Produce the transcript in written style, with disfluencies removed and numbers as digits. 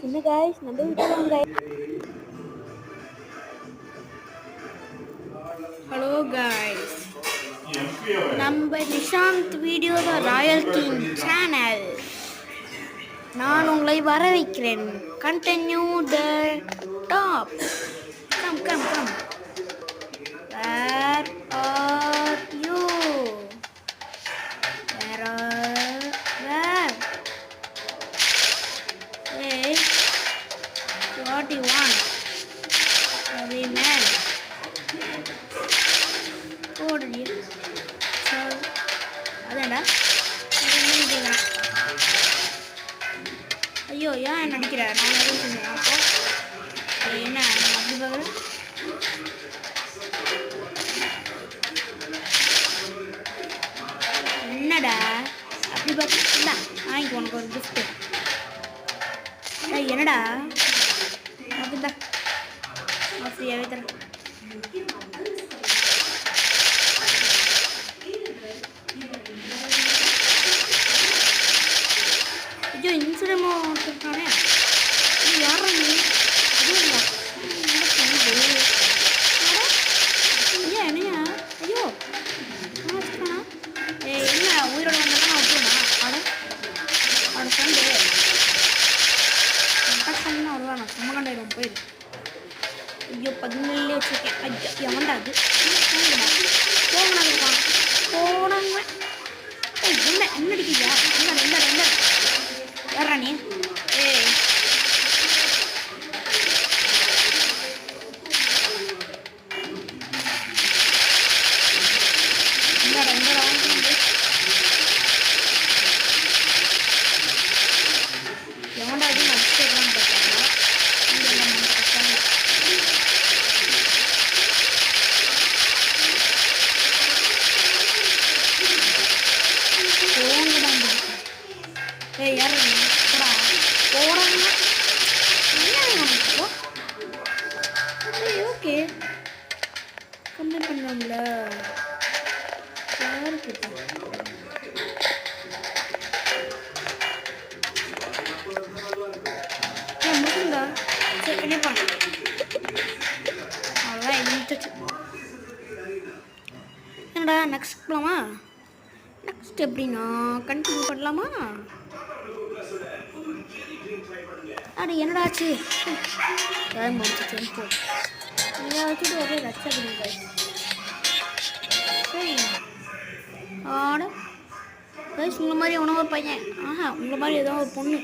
என்ன guys நம்ம வீட்டுக்கு guys. Hello guys. நம்ம Nishanth video royal king channel. நான் உங்களை வரவேற்கிறேன். Continue the top. Come. Where are you? Where? Hey, what do you want? Sorry man. ஓடுடி சார் அதான்டா ஐயோ ஏன் என்ன நடிக்கிற நான் எதுவும் சொன்னேன் அப்போ என்ன அப்படி பார்க்குறேன் என்னடா அப்படி பார்க்குறா வாங்கிக்கு உனக்கு ஒரு கிஃப்ட்டு என்னடா அப்படிதா ஃப்ரீயாகவே தரேன் ஐயோ இன்சிடமோ கொடுத்தானே யாரா நீ ஐயா என்னையா ஐயோ வச்சுக்கானா என்ன உயிரோட வந்தால் நான் விட்டுருண்ணா அவட சண்டே சண்டை வருவானா சும்மா கண்டாயிடும் போயிரு ஐயோ 17 வச்சுருக்கேன் ஐயா எவன்டா அது போங்கண்ணா இருக்கான் போனாங்க என்ன அடிக்கிறியா என்ன யாரா நீ ஏய் எவன்டா அது நடிச்சுக்கலாம் பார்த்தாங்க ஏய் யார் போடாங்க ஓகே கம்மி பண்ணலாம்ல யாருக்கு முடியுங்களா சரி கண்டிப்பாங்க அவ்வளோதான் இருந்துச்சு என்னடா நெக்ஸ்ட் போகலாமா நெக்ஸ்ட் எப்படின்னா கண்டினியூ பண்ணலாமா அட என்னடாச்சு டைம் முடிச்சு போ வச்சுட்டு ஒரே ரச்சா கொடுங்க சரி ஆட கைஸ் உங்களை மாதிரி உணவு பையன் உங்களை மாதிரி ஏதோ ஒரு பொண்ணு